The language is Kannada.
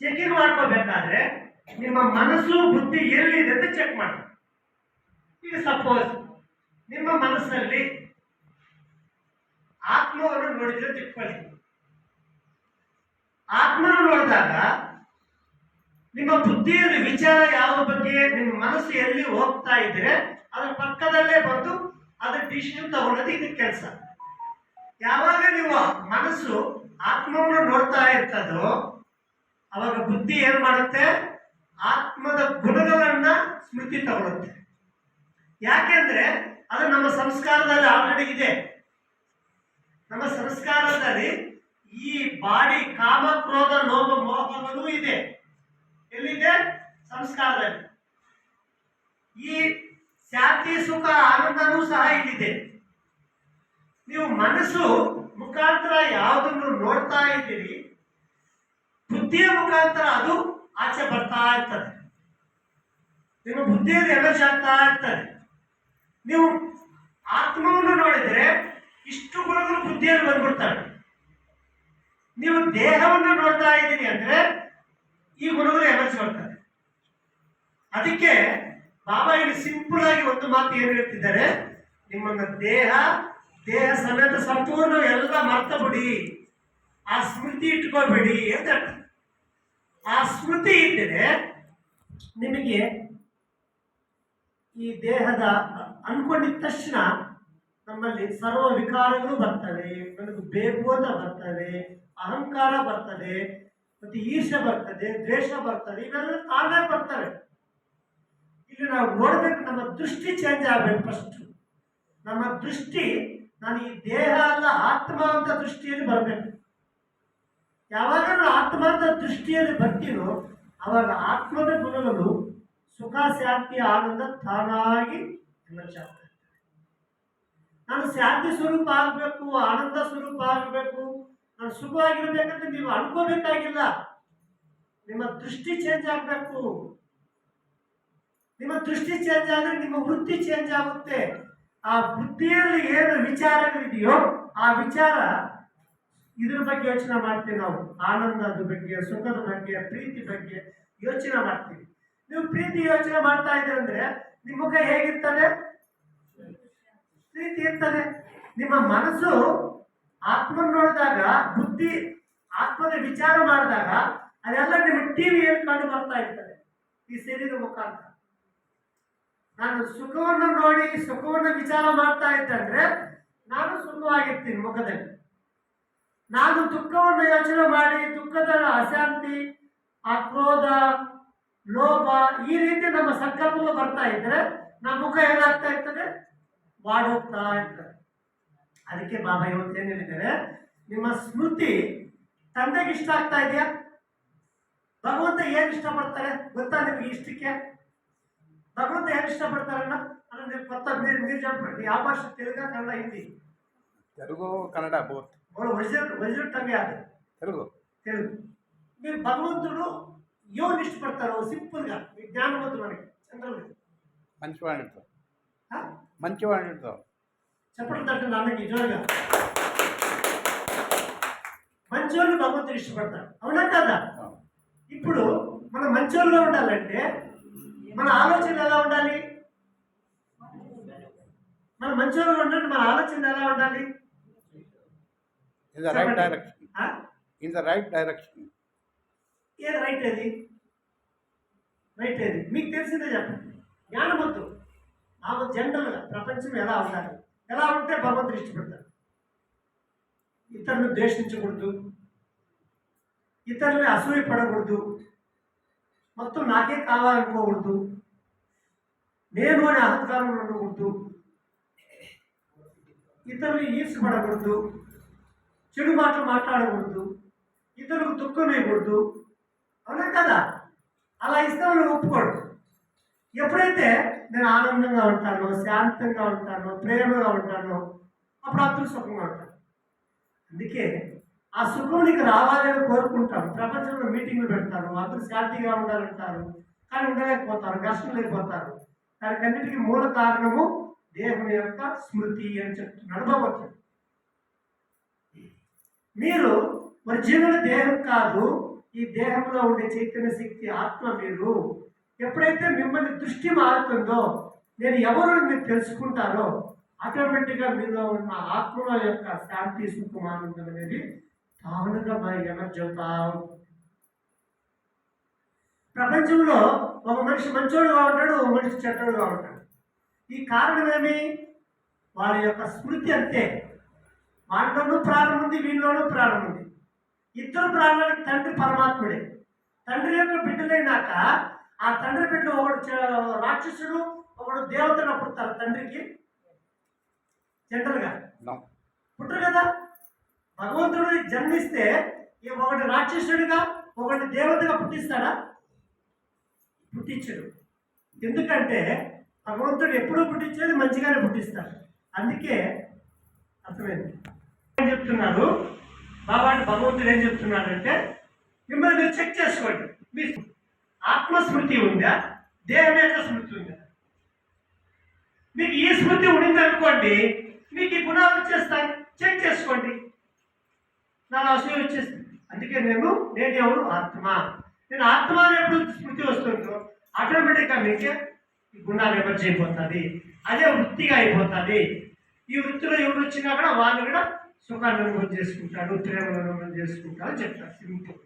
ಚೆಕಿಂಗ್ ಮಾಡ್ಕೋಬೇಕಾದ್ರೆ ನಿಮ್ಮ ಮನಸ್ಸು ಬುದ್ಧಿ ಎಲ್ಲಿದೆ ಅಂತ ಚೆಕ್ ಮಾಡಿ. ಈಗ ಸಪೋಸ್ ನಿಮ್ಮ ಮನಸ್ಸಲ್ಲಿ ಆತ್ಮವನ್ನು ನೋಡಿದ್ರೆ ತಿಳ್ಕೊಳ್ಳಿ. ಆತ್ಮನ ನೋಡಿದಾಗ ನಿಮ್ಮ ಬುದ್ಧಿಯಲ್ಲಿ ವಿಚಾರ ಯಾವ ಬಗ್ಗೆ ನಿಮ್ಮ ಮನಸ್ಸು ಎಲ್ಲಿ ಹೋಗ್ತಾ ಇದ್ರೆ ಅದ್ರ ಪಕ್ಕದಲ್ಲೇ ಬಂದು ಅದ್ರ ಡಿಸಿಷನ್ ತಗೊಳ್ಳೋದು ಇದು ಕೆಲಸ. ಯಾವಾಗ ನೀವು ಮನಸ್ಸು ಆತ್ಮವನ್ನು ನೋಡ್ತಾ ಇರ್ತದೋ ಅವಾಗ ಬುದ್ಧಿ ಏನ್ ಮಾಡುತ್ತೆ? ಆತ್ಮದ ಗುಣಗಳನ್ನ ಸ್ಮೃತಿ ತಗೊಳುತ್ತೆ. ಯಾಕೆಂದ್ರೆ ಅದು ನಮ್ಮ ಸಂಸ್ಕಾರದಲ್ಲಿ ಆಲ್ರೆಡಿ ಇದೆ. ನಮ್ಮ ಸಂಸ್ಕಾರದಲ್ಲಿ ಈ ಬಾಡಿ ಕಾಮ ಕ್ರೋಧ ಲೋಭ ಮೋಹಗಳು ಇದೆ. ಎಲ್ಲಿದೆ? ಸಂಸ್ಕಾರದಲ್ಲಿ. ಈ ಶಾಂತಿ ಸುಖ ಆನಂದನೂ ಸಹ ಇಲ್ಲಿದೆ. ನೀವು ಮನಸ್ಸು ಮುಖಾಂತರ ಯಾವುದನ್ನು ನೋಡ್ತಾ ಇದ್ದೀರಿ, ಬುದ್ಧಿಯ ಮುಖಾಂತರ ಅದು ಆಚೆ ಬರ್ತಾ ಇರ್ತದೆ. ನಿಮ್ಮ ಬುದ್ಧಿಯಲ್ಲಿ ಎಮರ್ಜ್ ಆಗ್ತಾ ಇರ್ತದೆ. ನೀವು ಆತ್ಮವನ್ನು ನೋಡಿದ್ರೆ ಇಷ್ಟು ಗುಣಗಳು ಬುದ್ಧಿಯಲ್ಲಿ ಬಂದ್ಬಿಡ್ತವೆ. ನೀವು ದೇಹವನ್ನು ನೋಡ್ತಾ ಇದ್ದೀರಿ ಅಂದ್ರೆ ಈ ಗುಣಗಳು ಎಮರ್ಜ್ ಬರ್ತದೆ. ಅದಕ್ಕೆ ಬಾಬಾ ಇಲ್ಲಿ ಸಿಂಪಲ್ ಆಗಿ ಒಂದು ಮಾತು ಏನು ಹೇಳ್ತಿದ್ದಾರೆ, ನಿಮ್ಮನ್ನ ದೇಹ ಸಮೇತ ಸಂಪೂರ್ಣ ಎಲ್ಲ ಮರ್ತ ಬಿಡಿ, ಆ ಸ್ಮೃತಿ ಇಟ್ಕೋಬೇಡಿ ಅಂತ ಹೇಳ್ತಾರೆ. ಆ ಸ್ಮೃತಿ ಇದ್ದರೆ ನಿಮಗೆ ಈ ದೇಹದ ಅನ್ಕೊಂಡಿದ ತಕ್ಷಣ ನಮ್ಮಲ್ಲಿ ಸರ್ವ ವಿಕಾರಗಳು ಬರ್ತವೆ. ನನಗೆ ಬೇಕು ಅಂತ ಬರ್ತವೆ, ಅಹಂಕಾರ ಬರ್ತದೆ, ಮತ್ತೆ ಈರ್ಷೆ ಬರ್ತದೆ, ದ್ವೇಷ ಬರ್ತದೆ, ಇವೆಲ್ಲ ತಾನೇ ಬರ್ತವೆ. ಇಲ್ಲಿ ನಾವು ನೋಡ್ಬೇಕು, ನಮ್ಮ ದೃಷ್ಟಿ ಚೇಂಜ್ ಆಗ್ಬೇಕು. ಫಸ್ಟ್ ನಮ್ಮ ದೃಷ್ಟಿ ನಾನು ಈ ದೇಹ ಅಲ್ಲ ಆತ್ಮ ಅಂತ ದೃಷ್ಟಿಯಲ್ಲಿ ಬರಬೇಕು. ಯಾವಾಗ ನಾವು ಆತ್ಮ ಅಂತ ದೃಷ್ಟಿಯಲ್ಲಿ ಬರ್ತೀನೋ ಅವಾಗ ಆತ್ಮದ ಗುಣಗಳು ಸುಖ ಶಾಂತಿ ಆನಂದ ತಾನಾಗಿ ಎಮರ್ಜ್ ಆಗ್ತದೆ. ನಾನು ಶಾಂತಿ ಸ್ವರೂಪ ಆಗಬೇಕು, ಆನಂದ ಸ್ವರೂಪ ಆಗಬೇಕು, ನಾನು ಸುಖವಾಗಿರ್ಬೇಕಂತ ನೀವು ಅನ್ಕೋಬೇಕಾಗಿಲ್ಲ. ನಿಮ್ಮ ದೃಷ್ಟಿ ಚೇಂಜ್ ಆಗಬೇಕು. ನಿಮ್ಮ ದೃಷ್ಟಿ ಚೇಂಜ್ ಆದರೆ ನಿಮ್ಮ ವೃತ್ತಿ ಚೇಂಜ್ ಆಗುತ್ತೆ. ಆ ಬುದ್ಧಿಯಲ್ಲಿ ಏನು ವಿಚಾರಗಳಿದೆಯೋ ಆ ವಿಚಾರ ಇದ್ರ ಬಗ್ಗೆ ಯೋಚನೆ ಮಾಡ್ತೀವಿ. ನಾವು ಆನಂದದ ಬಗ್ಗೆ, ಸುಖದ ಬಗ್ಗೆ, ಪ್ರೀತಿ ಬಗ್ಗೆ ಯೋಚನೆ ಮಾಡ್ತೀವಿ. ನೀವು ಪ್ರೀತಿ ಯೋಚನೆ ಮಾಡ್ತಾ ಇದ್ದೀರಿ ಅಂದ್ರೆ ನಿಮ್ಮ ಮುಖ ಹೇಗಿರ್ತದೆ? ಪ್ರೀತಿ ಇರ್ತದೆ. ನಿಮ್ಮ ಮನಸ್ಸು ಆತ್ಮ ನೋಡಿದಾಗ, ಬುದ್ಧಿ ಆತ್ಮದ ವಿಚಾರ ಮಾಡಿದಾಗ ಅದೆಲ್ಲ ನಿಮ್ಮ ಟಿವಿಯಲ್ಲಿ ಕಂಡು ಬರ್ತಾ ಇರ್ತದೆ ಈ ಶರೀರ ಮುಖಾಂತರ. ನಾನು ಸುಖವನ್ನು ನೋಡಿ ಸುಖವನ್ನು ವಿಚಾರ ಮಾಡ್ತಾ ಇದ್ದಂದ್ರೆ ನಾನು ಸುಖವಾಗಿರ್ತೀನಿ ಮುಖದಲ್ಲಿ. ನಾನು ದುಃಖವನ್ನು ಯೋಚನೆ ಮಾಡಿ ದುಃಖದ ಅಶಾಂತಿ, ಆ ಕ್ರೋಧ, ಲೋಭ ಈ ರೀತಿ ನಮ್ಮ ಸಂಕಲ್ಪಗಳು ಬರ್ತಾ ಇದ್ರೆ ನಮ್ಮ ಮುಖ ಏನಾಗ್ತಾ ಇರ್ತದೆ? ಬಾಡೋಗ್ತಾ ಇರ್ತದೆ. ಅದಕ್ಕೆ ಬಾಬಾ ಇವತ್ತು ಏನ್ ಹೇಳಿದ್ದಾರೆ, ನಿಮ್ಮ ಸ್ಮೃತಿ ತಂದೆಗೆ ಇಷ್ಟ ಆಗ್ತಾ ಇದೆಯಾ? ಭಗವಂತ ಏನ್ ಇಷ್ಟಪಡ್ತಾರೆ ಗೊತ್ತಾ ನಿಮ್ಗೆ? ಇಷ್ಟಕ್ಕೆ ಭಗವಂತ ಏನ್ ಇಷ್ಟಪಡ್ತಾರಲ್ಲ ಅಂದ್ರೆ ನೀವು ಗೊತ್ತಾ? ನೀವು ಯಾವ ಭಾಷೆ? ತೆಲುಗ, ಕನ್ನಡ, ಹಿಂದಿ? ತೆಲುಗು, ಕನ್ನಡ ಬೋತ್. ಒರಿಜಿನಲ್ ಟಂಗೆ ಅದು ತೆಲುಗು. ನೀವು ಭಗವಂತನು ಯೋನ್ ಇಷ್ಟಪಡ್ತಾರೋ? ಸಿಂಪಲ್ గా ಜ್ಞಾನವಂತ మనకి ಜನರಲ್ మంచివాడు మంచివాడు చెప్పండి తట్టు నాన్నకి జోరుగా. మంచోళ్ళు భగవంతుడు ఇష్టపడతాడు, అవునా కదా? ఇప్పుడు మనం మంచోళ్ళుగా ఉండాలంటే మన ఆలోచన ఎలా ఉండాలి? మన మంచోళ్ళుగా ఉండాలంటే మన ఆలోచన ఎలా ఉండాలి? In the right direction. In the right direction. ఏది రైట్? ఏది రైట్? ఏది మీకు తెలిసిందే చెప్పండి. జ్ఞానవంతు మాకు జనరల్గా ప్రపంచం ఎలా ఉండాలి, ఎలా ఉంటే భగవంతుడు ఇష్టపడతాడు. ఇతరులను ద్వేషించకూడదు, ఇతరులని అసూయ పడకూడదు, మొత్తం నాకే కావాలనుకోకూడదు, నేను అనే అహంకారం ఉండకూడదు, ఇతరులు ఈర్షపడకూడదు, చెడు మాటలు మాట్లాడకూడదు, ఇతరులకు దుఃఖం వేయకూడదు, అవునా కదా? అలా ఇస్తే వాళ్ళు ఒప్పుకోడు. ఎప్పుడైతే నేను ఆనందంగా ఉంటానో, శాంతంగా ఉంటానో, ప్రేమగా ఉంటానో అప్పుడు అందరూ సుఖంగా ఉంటాను. అందుకే ఆ సుఖం నీకు రావాలని కోరుకుంటాను. ప్రపంచంలో మీటింగ్లు పెడతారు, అందరూ శాంతిగా ఉండాలంటారు, కానీ ఉండలేకపోతారు, ఘర్షణ లేకపోతారు. దానికన్నిటికీ మూల కారణము దేహం యొక్క స్మృతి అని చెప్తున్నాడు భగవంతుడు. మీరు ఒరిజినల్ దేహం కాదు, ఈ దేహంలో ఉండే చైతన్య శక్తి ఆత్మ మీరు ఎప్పుడైతే మిమ్మల్ని దృష్టి మారుతుందో నేను ఎవరు అని మీరు తెలుసుకుంటారో ఆటోమేటిక్గా మీలో ఉన్న ఆత్మల యొక్క శాంతి సుఖం ఆనందం అనేది తానుగా మరి ఎమర్జ్ అవుతా ఉంటుంది. ప్రపంచంలో ఒక మనిషి మంచోడుగా ఉంటాడు, ఒక మనిషి చెడ్డోడుగా ఉంటాడు. ఈ కారణం ఏమి? వాళ్ళ యొక్క స్మృతి అంతే. వాళ్ళలోనూ ప్రాణం ఉంది, వీళ్ళలోనూ ప్రాణం ఉంది. ఇద్దరు ప్రాణానికి తండ్రి పరమాత్ముడే. తండ్రి యొక్క బిడ్డలైనాక ఆ తండ్రి బిడ్డ ఒకడు రాక్షసుడు, ఒకడు దేవతగా పుడతారు తండ్రికి జనరల్గా No. పుట్టరు కదా. భగవంతుడు జన్మిస్తే ఒకటి రాక్షసుడిగా ఒకటి దేవతగా పుట్టిస్తాడా? పుట్టించడు. ఎందుకంటే భగవంతుడు ఎప్పుడూ పుట్టించేది మంచిగానే పుట్టిస్తాడు. అందుకే అర్థమైంది. ఏం చెప్తున్నాడు బాబా అంటే భగవంతుడు ఏం చెప్తున్నాడంటే మిమ్మల్ని మీరు చెక్ చేసుకోండి. మీ ఆత్మస్మృతి ఉందా, దేహం యొక్క స్మృతి ఉందా? మీకు ఈ స్మృతి ఉండింది అనుకోండి, మీకు ఈ గుణాలు వచ్చేస్తాయి. చెక్ చేసుకోండి, నాకు అసూయ వచ్చేస్తుంది. అందుకే నేను ఎవరు? ఆత్మ. నేను ఆత్మ అని ఎప్పుడు స్మృతి వస్తుందో ఆటోమేటిక్గా మీకే ఈ గుణాలు ఎమర్జ్ అయిపోతుంది. అదే వృత్తిగా అయిపోతుంది. ఈ వృత్తిలో ఎవరు వచ్చినా కూడా వాళ్ళు కూడా సుఖాన్ని అనుభవం చేసుకుంటాడు, ప్రేమను అనుభవం చేసుకుంటారు చెప్తారు. సింపుల్.